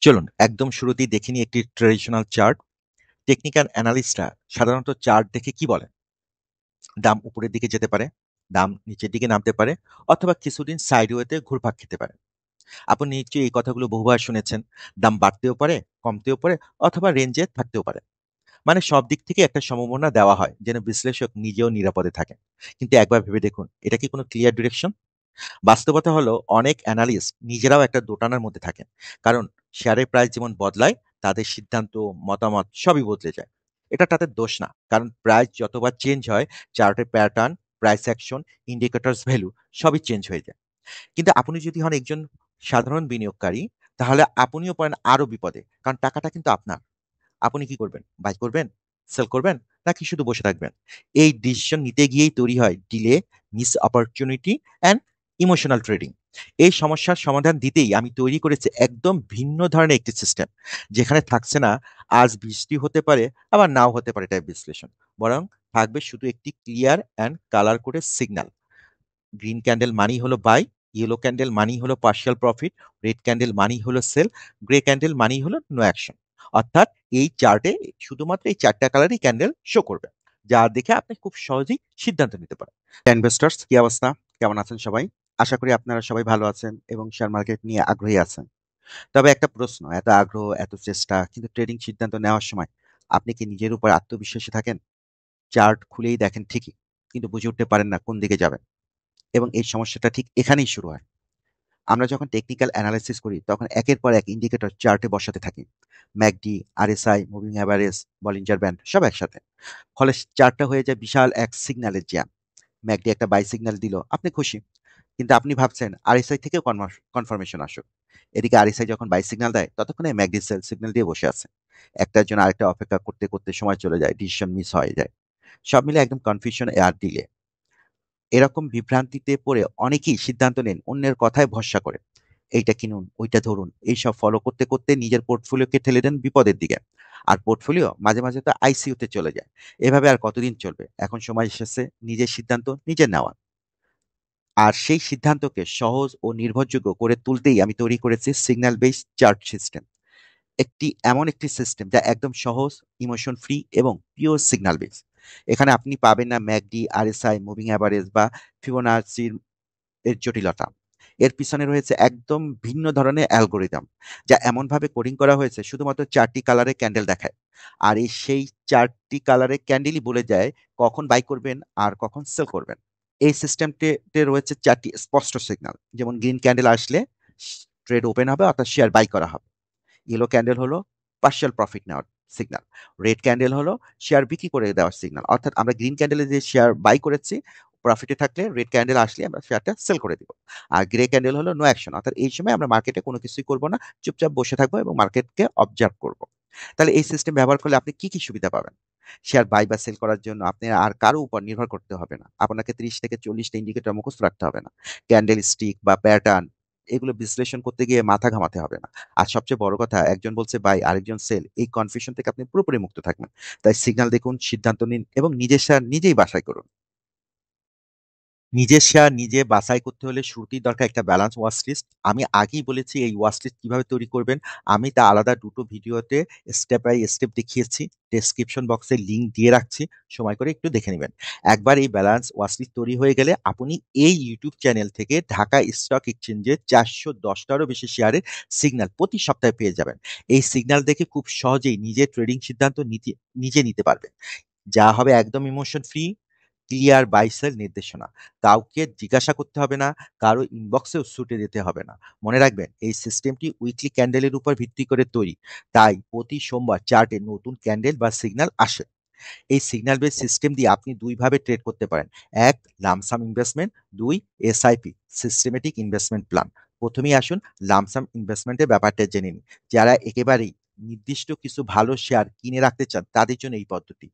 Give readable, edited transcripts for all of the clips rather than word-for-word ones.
চলুন একদম শুরুতেই দেখে নিই একটি ট্রেডিশনাল চার্ট। টেকনিক্যাল অ্যানালিস্টরা সাধারণত চার্ট দেখে কি বলেন? দাম উপরের দিকে যেতে পারে, দাম নিচের দিকে নামতে পারে, অথবা কিছুদিন সাইডওয়েতে ঘুরপাক খেতে পারে। আপনি নিশ্চয়ই এই কথাগুলো বহুবার শুনেছেন। দাম বাড়তেও পারে, কমতেও পারে, অথবা রেঞ্জে থাকতেও পারে। মানে সব দিক থেকে একটা সম্ভাবনা দেওয়া হয় যেন বিশ্লেষক নিজেও নিরাপদে থাকেন। কিন্তু একবার ভেবে দেখুন, এটা কি কোনো ক্লিয়ার ডিরেকশন? বাস্তবতা হলো অনেক অ্যানালিস্ট নিজেরাও একটা দোটানার মধ্যে থাকেন। কারণ শেয়ারের প্রাইস যেমন বদলায়, তাদের সিদ্ধান্ত, মতামত সবই বদলে যায়। এটা তাদের দোষ না, কারণ প্রাইস যতবার চেঞ্জ হয়, চার্টের pattern, price action, indicators value সবই চেঞ্জ হয়ে যায়। কিন্তু আপনি যদি হন একজন সাধারণ বিনিয়োগকারী, তাহলে আপনিও পড়েন আরো বিপদে, কারণ টাকাটা কিন্তু আপনার। আপনি কি করবেন? বাই করবেন? সেল করবেন? নাকি শুধু বসে থাকবেন? এই ডিসিশন নিতে গিয়েই তৈরি হয় delay, miss opportunity and emotional trading. এই সমস্যার সমাধান দিতেই আমি তৈরি করেছি একদম ভিন্ন ধরনের একটি সিস্টেম, যেখানে থাকছে না আজ বৃষ্টি হতে পারে আবার নাও হতে পারে টাইপ বিশ্লেষণ। বরং থাকবে শুধু একটি ক্লিয়ার অ্যান্ড কালার কোডের সিগন্যাল। গ্রিন ক্যান্ডেল মানি হলো বাই, ইয়েলো ক্যান্ডেল মানি হলো পার্শিয়াল প্রফিট, রেড ক্যান্ডেল মানি হলো সেল, গ্রে ক্যান্ডেল মানি হলো নো অ্যাকশন। অর্থাৎ এই চার্টে শুধুমাত্র এই চারটা কালারই ক্যান্ডেল শো করবে, যা দেখে আপনি খুব সহজেই সিদ্ধান্ত নিতে পারেন। ইনভেস্টর্স কি অবস্থা? কেমন আছেন সবাই? আশা করি আপনারা সবাই ভালো আছেন এবং শেয়ার মার্কেট নিয়ে আগ্রহী আছেন। তবে একটা প্রশ্ন, এত আগ্রহ, এত চেষ্টা, কিন্তু ট্রেডিং সিদ্ধান্ত নেওয়ার সময় আপনি কি নিজের উপর আত্মবিশ্বাসী থাকেন? চার্ট খুলেই দেখেন ঠিকই, কিন্তু বুঝে উঠতে পারেন না কোন দিকে যাবেন। এবং এই সমস্যাটা ঠিক এখানেই শুরু হয়। আমরা যখন টেকনিক্যাল অ্যানালাইসিস করি তখন একের পর এক ইন্ডিকেটর চার্টে বসাতে থাকি। McD, RSI, moving average, Bollinger band সব একসাথে। ফলে চার্টটা হয়ে যায় বিশাল এক সিগন্যালের জ্যাম। ম্যাকডি একটা বাই সিগন্যাল দিল, আপনি খুশি, কিন্তু আপনি ভাবছেন আরএসআই থেকেও কনফার্মেশন আসুক। এদিকে আরএসআই যখন বাই সিগন্যাল দেয় ততক্ষণে ম্যাকডি সেল সিগন্যাল দিয়ে বসে আছে। একটার জন্য আরেকটা অপেক্ষা করতে করতে সময় চলে যায়, ডিসিশন মিস হয়ে যায়। সব মিলে একদম কনফিউশন আর ডিলে। এরকম বিভ্রান্তিতে পড়ে অনেকেই সিদ্ধান্ত নেন অন্যের কথায় ভরসা করে। এইটা কিনুন, ওইটা ধরুন, এইসব ফলো করতে করতে নিজের পোর্টফোলিওকে ঠেলে দেন বিপদের দিকে। আর পোর্টফোলিও মাঝে মাঝে তো আইসিইউতে চলে যায়। এভাবে আর কতদিন চলবে? এখন সময় এসেছে নিজের সিদ্ধান্ত নিজে নেওয়া। আর সেই সিদ্ধান্তকে সহজ ও নির্ভরযোগ্য করে তুলতেই আমি তৈরি করেছি সিগন্যাল বেস চার্ট সিস্টেম। এমন একটি সিস্টেম যা একদম সহজ, ইমোশন ফ্রি এবং পিওর সিগন্যাল বেস। এখানে আপনি পাবেন না ম্যাকডি, আরএসআই, মুভিং অ্যাভারেজ বা ফিবোনাচির এর জটিলতা। এর পিছনে রয়েছে একদম ভিন্ন ধরনের অ্যালগোরিদম, যা এমনভাবে কোডিং করা হয়েছে শুধুমাত্র চারটি কালারে ক্যান্ডেল দেখায়। আর সেই চারটি কালারে ক্যান্ডেলই বলে যায় কখন বাই করবেন আর কখন সেল করবেন। এই সিস্টেমটিতে রয়েছে চারটি স্পষ্ট সিগন্যাল, যেমন গ্রিন ক্যান্ডেল আসলে ট্রেড ওপেন হবে, অর্থাৎ শেয়ার বাই করা হবে। ইয়েলো ক্যান্ডেল হলো পার্শিয়াল প্রফিট নেওয়ার সিগন্যাল। রেড ক্যান্ডেল হলো শেয়ার বিক্রি করে দেওয়ার সিগন্যাল, অর্থাৎ আমরা গ্রিন ক্যান্ডেলে যে শেয়ার বাই করেছি প্রফিটে থাকলে রেড ক্যান্ডেল আসলে আমরা শেয়ারটা সেল করে দিব। আর গ্রে ক্যান্ডেল হলো নো অ্যাকশন, অর্থাৎ এই সময় আমরা মার্কেটে কোনো কিছুই করবো না, চুপচাপ বসে থাকবো এবং মার্কেটকে অবজার্ভ করব। তাহলে এই সিস্টেম ব্যবহার করলে আপনি কি কি সুবিধা পাবেন? শেয়ার বাই বা সেল করার জন্য আপনি আর কারো উপর নির্ভর করতে হবে না। আপনাকে 30 থেকে 40টা ইন্ডিকেটর মুখস্থ রাখতে হবে না। ক্যান্ডেল স্টিক বা প্যাটার্ন এগুলো বিশ্লেষণ করতে গিয়ে মাথা ঘামাতে হবে না। আর সবচেয়ে বড় কথা, একজন বলছে বাই, আরেকজন সেল, এই কনফিউশন থেকে আপনি পুরোপুরি মুক্ত থাকবেন। তাই সিগন্যাল দেখুন, সিদ্ধান্ত নিন এবং নিজের শেয়ার নিজেই বাছাই করুন। নিজের শেয়ার নিজে বাছাই করতে হলে শুরুতেই দরকার একটা ব্যালান্স ওয়াচ লিস্ট। আমি আগেই বলেছি এই ওয়াচ লিস্ট কিভাবে তৈরি করবেন। আমি তা আলাদা দুটো ভিডিওতে স্টেপ বাই স্টেপ দেখিয়েছি। ডেসক্রিপশন বক্সে লিংক দিয়ে রাখছি, সময় করে একটু দেখে নেবেন। একবার এই ব্যালান্স ওয়াচ লিস্ট তৈরি হয়ে গেলে আপনি এই ইউটিউব চ্যানেল থেকে ঢাকা স্টক এক্সচেঞ্জে 410টারও বেশি শেয়ারের সিগন্যাল প্রতি সপ্তাহে পেয়ে যাবেন। এই সিগন্যাল দেখে খুব সহজেই নিজের ট্রেডিং সিদ্ধান্ত নিজে নিতে পারবেন, যা হবে একদম emotion free, clear buy sell নির্দেশনা। কাউকে জিজ্ঞাসা করতে হবে না, কারো ইনবক্সেও ছুটে যেতে হবে না। মনে রাখবেন এই সিস্টেমটি উইকলি ক্যান্ডেলের উপর ভিত্তি করে তৈরি, তাই প্রতি সোমবার চার্টে নতুন ক্যান্ডেল বা সিগন্যাল আসে। এই সিগন্যাল বেস সিস্টেম দিয়ে আপনি দুইভাবে ট্রেড করতে পারেন। এক, লামসাম ইনভেস্টমেন্ট। দুই, এসআইপি, সিস্টেমেটিক ইনভেস্টমেন্ট প্ল্যান। প্রথমেই আসুন লামসাম ইনভেস্টমেন্টের ব্যাপারটা জেনে নিন। যারা একেবারেই নির্দিষ্ট কিছু ভালো শেয়ার কিনে রাখতে চান তাদের জন্য এই পদ্ধতি।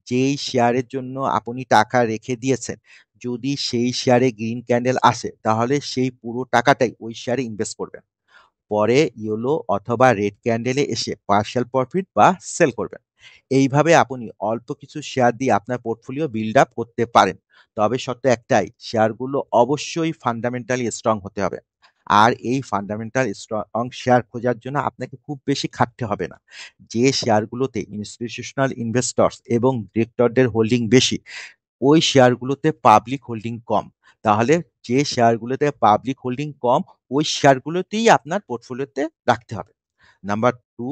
যেই শেয়ারের জন্য আপনি টাকা রেখে দিয়েছেন, যদি সেই শেয়ারে গ্রিন ক্যান্ডেল আসে তাহলে সেই পুরো টাকাটাই ওই শেয়ারে ইনভেস্ট করবেন। পরে ইয়েলো অথবা রেড ক্যান্ডেলে এসে পার্শিয়াল প্রফিট বা সেল করবেন। এইভাবে আপনি অল্প কিছু শেয়ার দিয়ে আপনার পোর্টফোলিও বিল্ড আপ করতে পারেন। তবে শর্ত একটাই, শেয়ারগুলো অবশ্যই ফান্ডামেন্টালি স্ট্রং হতে হবে। আর এই ফান্ডামেন্টাল স্ট্রং শেয়ার খোঁজার জন্য আপনাকে খুব বেশি খাটতে হবে না। যে শেয়ারগুলোতে ইনস্টিটিউশনাল ইনভেস্টর্স এবং ডিরেক্টরদের হোল্ডিং বেশি, ওই শেয়ারগুলোতে পাবলিক হোল্ডিং কম। তাহলে যে শেয়ারগুলোতে পাবলিক হোল্ডিং কম, ওই শেয়ারগুলোতেই আপনার পোর্টফোলিওতে রাখতে হবে। Number 2,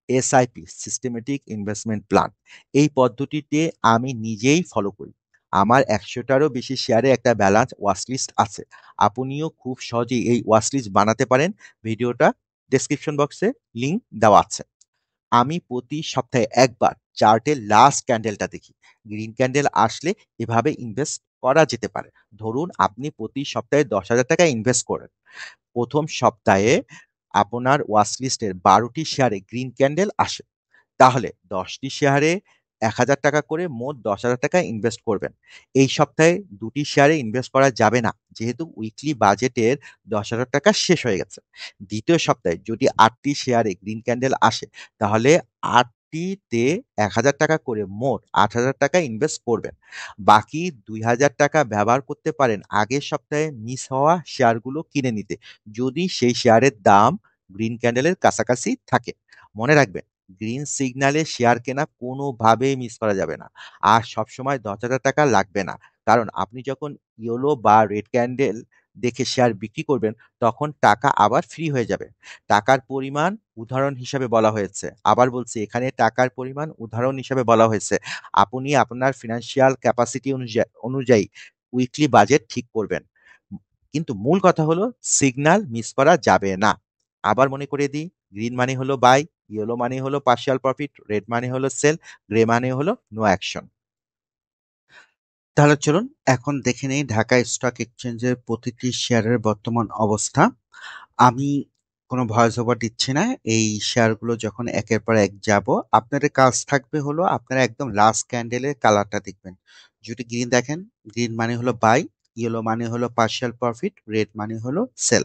SIP, systematic investment plan. এই পদ্ধতিতে আমি নিজেই ফলো করি। আমার 100টারও বেশি শেয়ারে একটা ব্যালান্স ওয়াচলিস্ট আছে। আপনিও খুব সহজেই এই ওয়াচলিস্ট বানাতে পারেন। ভিডিওটা ডেসক্রিপশন বক্সে লিংক দেওয়া আছে। আমি প্রতি সপ্তাহে একবার চার্টের লাস্ট ক্যান্ডেলটা দেখি। গ্রিন ক্যান্ডেল আসলে এভাবে ইনভেস্ট করা যেতে পারে। ধরুন আপনি প্রতি সপ্তাহে 10,000 টাকা ইনভেস্ট করেন। প্রথম সপ্তাহে আপনার ওয়াচলিস্টের 12টি শেয়ারে গ্রিন ক্যান্ডেল আসে। তাহলে 10টি শেয়ারে 1,000 টাকা করে মোট 10,000 টাকা ইনভেস্ট করবেন। এই সপ্তাহে 2টি শেয়ারে ইনভেস্ট করা যাবে না, যেহেতু উইকলি বাজেটের 10,000 টাকা শেষ হয়ে গেছে। দ্বিতীয় সপ্তাহে যদি 8টি শেয়ারে গ্রিন ক্যান্ডেল আসে, তাহলে 8টিতে 1,000 টাকা করে মোট 8,000 টাকা ইনভেস্ট করবেন। বাকি 2,000 টাকা ব্যবহার করতে পারেন আগের সপ্তাহে মিস হওয়া শেয়ারগুলো কিনে নিতে, যদি সেই শেয়ারের দাম গ্রিন ক্যান্ডেলের কাছাকাছি থাকে। মনে রাখবেন, গ্রিন সিগন্যালে শেয়ার কেনা কোনোভাবেই মিস করা যাবে না। আর সবসময় 10,000 টাকা লাগবে না, কারণ আপনি যখন ইয়েলো বা রেড ক্যান্ডেল দেখে শেয়ার বিক্রি করবেন, তখন টাকা আবার ফ্রি হয়ে যাবে। টাকার পরিমাণ উদাহরণ হিসাবে বলা হয়েছে। আবার বলছি, এখানে টাকার পরিমাণ উদাহরণ হিসাবে বলা হয়েছে। আপনি আপনার ফিনান্সিয়াল ক্যাপাসিটি অনুযায়ী উইকলি বাজেট ঠিক করবেন। কিন্তু মূল কথা হলো, সিগন্যাল মিস করা যাবে না। আবার মনে করে দিই, গ্রিন মানে হলো বাই, ইয়েলো মানে হলো পার্শিয়াল প্রফিট, রেড মানে হলো সেল, গ্রে মানে হলো নো অ্যাকশন। তাহলে চলুন এখন দেখে নেই ঢাকা স্টক এক্সচেঞ্জের প্রতিটি শেয়ারের বর্তমান অবস্থা। আমি কোনো ভয়েস ওভার দিচ্ছি না। এই শেয়ারগুলো যখন একের পর এক যাব, আপনাদের কাজ থাকবে হলো আপনারা একদম লাস্ট ক্যান্ডেলের কালারটা দেখবেন। যদি গ্রিন দেখেন, গ্রিন মানে হলো বাই, ইয়েলো মানে হলো পার্শিয়াল প্রফিট, রেড মানে হলো সেল।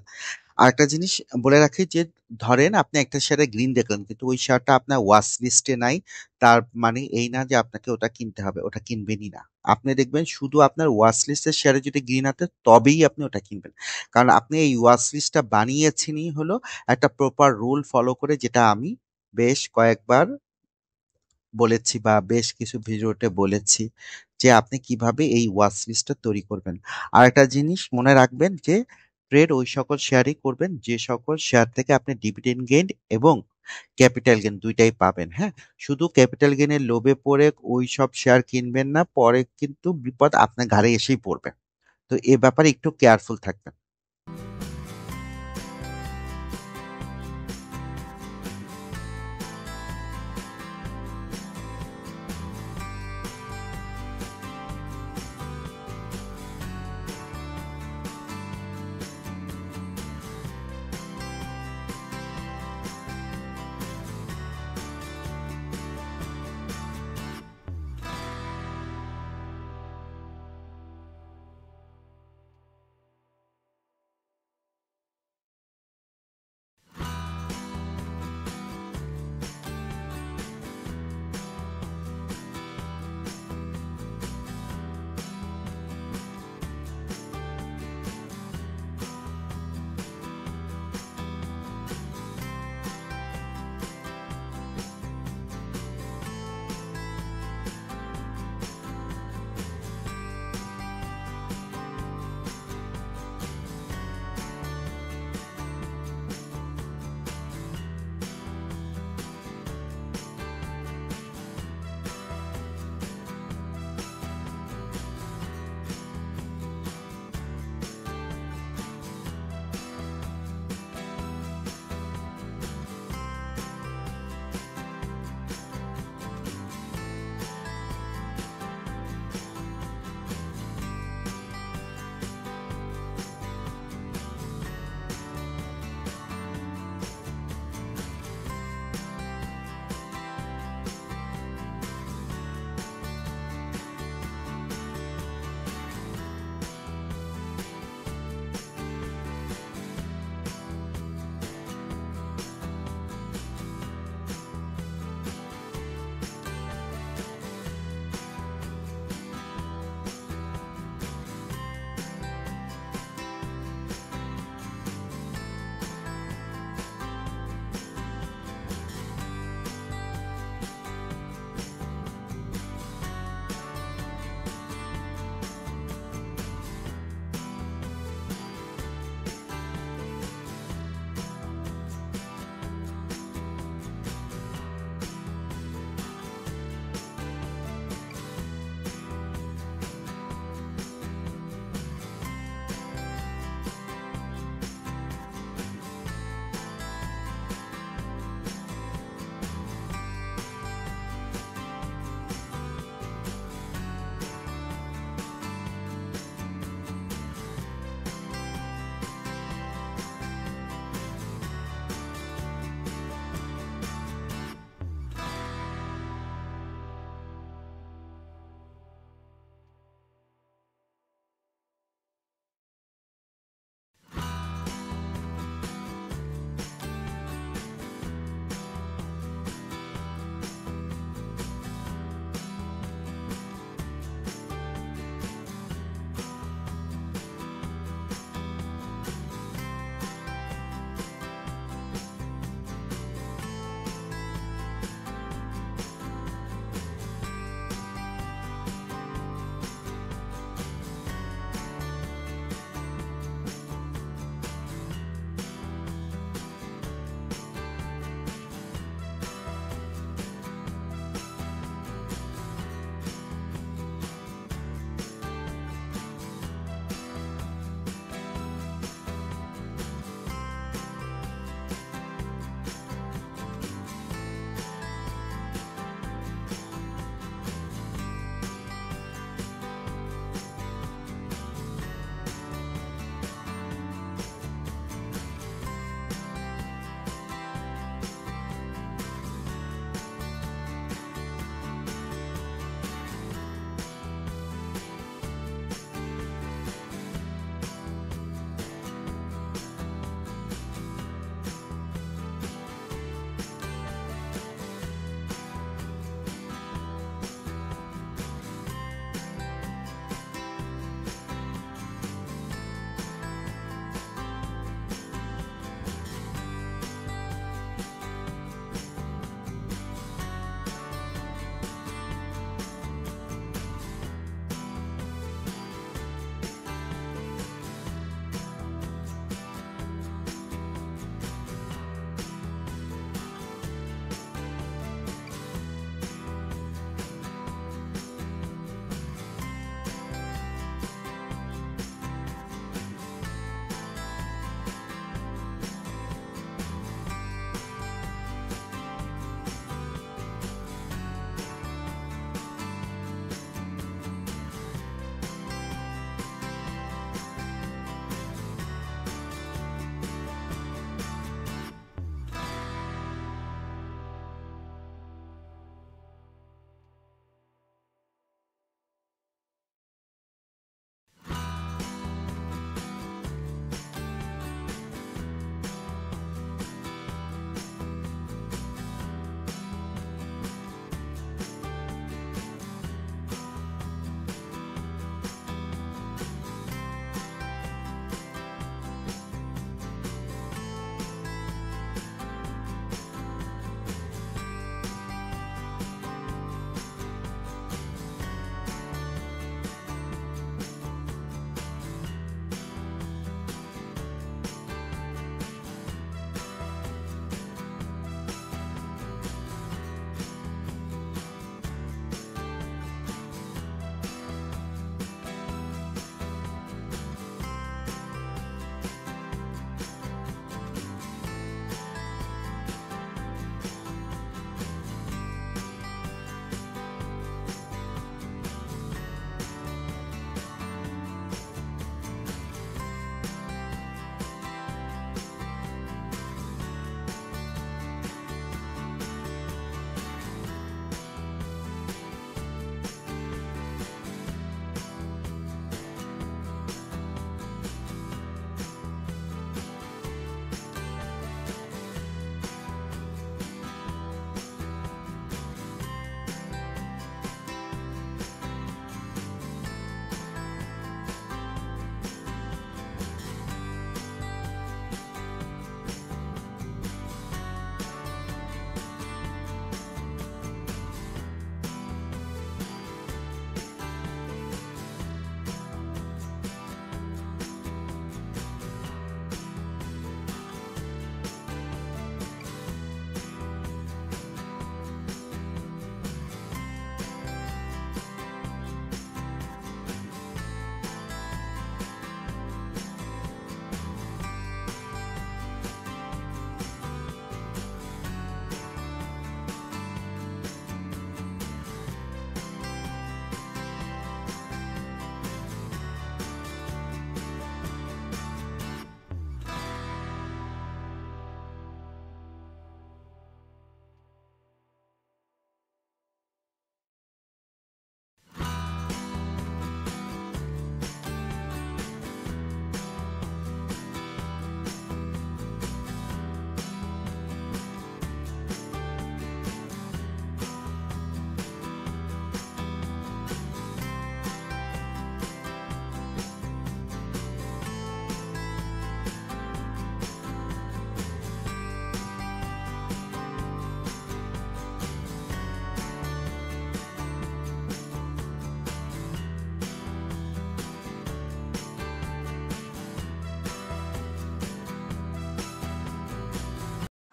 আরেকটা জিনিস বলে রাখি যে, ধরেন আপনি একটা শেয়ারে গ্রিন দেখলেন কিন্তু ওই শেয়ারটা আপনার ওয়াচ লিস্টে নাই, তার মানে এই না যে আপনাকে ওটা কিনতে হবে, ওটা কিনবেনই না। আপনি দেখবেন শুধু আপনার ওয়াচ লিস্টের শেয়ারে যদি গ্রিন আছে তবেই আপনি ওটা কিনবেন, কারণ আপনি এই ওয়াচ লিস্টটা বানিয়েছেনই হলো একটা প্রপার রুল ফলো করে, যেটা আমি বেশ কয়েকবার বলেছি বা বেশ কিছু ভিডিওতে বলেছি যে আপনি কিভাবে এই ওয়াচ লিস্টটা তৈরি করবেন। আর একটা জিনিস মনে রাখবেন যে ট্রেড ওই সকল শেয়ারই করবেন যে সকল শেয়ার থেকে আপনি ডিভিডেন্ড গেইন এবং ক্যাপিটাল গেইন দুইটাই পাবেন। হ্যাঁ, শুধু ক্যাপিটাল গেইনের লোভে পড়ে ওই সব শেয়ার কিনবেন না, পরে কিন্তু বিপদ আপনার ঘাড়ে এসেই পড়বে। তো এ ব্যাপারে একটু কেয়ারফুল থাকবেন।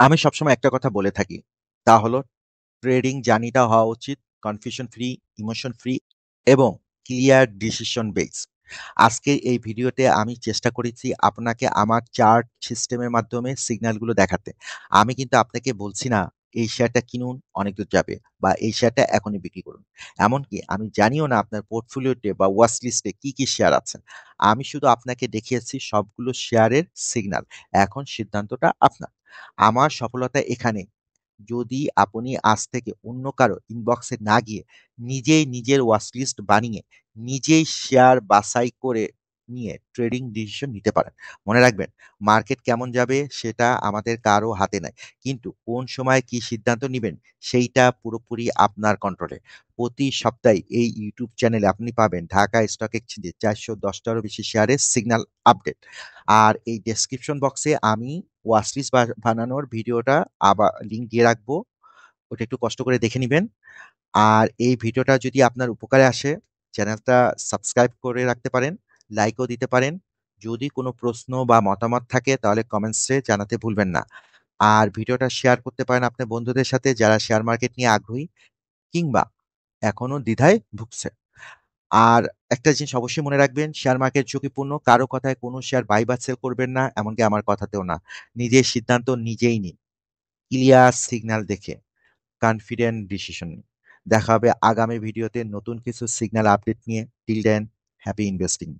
আমি সবসময় একটা কথা বলে থাকি, তা হলো ট্রেডিং জার্নিটা হওয়া উচিত কনফিউশন ফ্রি, ইমোশন ফ্রি এবং ক্লিয়ার ডিসিশন বেস। আজকে এই ভিডিওতে আমি চেষ্টা করেছি আপনাকে আমার চার্ট সিস্টেমের মাধ্যমে সিগন্যালগুলো দেখাতে। আমি কিন্তু আপনাকে বলছি না এই শেয়ারটা কিনুন অনেক দূর যাবে বা এই শেয়ারটা এখনই বিক্রি করুন। এমনকি আমি জানিও না আপনার পোর্টফোলিওতে বা ওয়াচ লিস্টে কি শেয়ার আছে। আমি শুধু আপনাকে দেখিয়েছি সবগুলো শেয়ারের সিগন্যাল। এখন সিদ্ধান্তটা আপনার। আমার সফলতা এখানে, যদি আপনি আজ থেকে অন্য কারো ইনবক্সে না গিয়ে নিজেই নিজের ওয়াচলিস্ট বানিয়ে নিজেই শেয়ার বাছাই করে নিয়ে ট্রেডিং ডিসিশন নিতে পারেন। মনে রাখবেন, মার্কেট কেমন যাবে সেটা আমাদের কারো হাতে নাই, কিন্তু কোন সময় কি সিদ্ধান্ত নেবেন সেইটা পুরোপুরি আপনার কন্ট্রোলে। প্রতি সপ্তাহে এই ইউটিউব চ্যানেলে আপনি পাবেন ঢাকা স্টক এক্সচেঞ্জে 410টারও বেশি শেয়ারের সিগন্যাল আপডেট। আর এই ডেসক্রিপশন বক্সে আমি ওয়াচলিস্ট বানানোর ভিডিওটা আবার লিঙ্ক দিয়ে রাখবো, ওটা একটু কষ্ট করে দেখে নিবেন। আর এই ভিডিওটা যদি আপনার উপকারে আসে, চ্যানেলটা সাবস্ক্রাইব করে রাখতে পারেন, লাইকও দিতে পারেন। যদি কোনো প্রশ্ন বা মতামত থাকে তাহলে কমেন্টসে জানাতে ভুলবেন না। আর ভিডিওটা শেয়ার করতে পারেন আপনার বন্ধুদের সাথে যারা শেয়ার মার্কেট নিয়ে আগ্রহী কিংবা এখনো দ্বিধায় ভুগছে। আর একটা জিনিস অবশ্যই মনে রাখবেন, শেয়ার মার্কেট ঝুঁকিপূর্ণ, কারো কথায় কোনো শেয়ার বাই বা সেল করবেন না, এমনকি আমার কথাতেও না। নিজের সিদ্ধান্ত নিজেই নিন, ক্লিয়ার সিগন্যাল দেখে কনফিডেন্ট ডিসিশন নিন। দেখা হবে আগামী ভিডিওতে নতুন কিছু সিগন্যাল আপডেট নিয়ে। Till then, happy investing.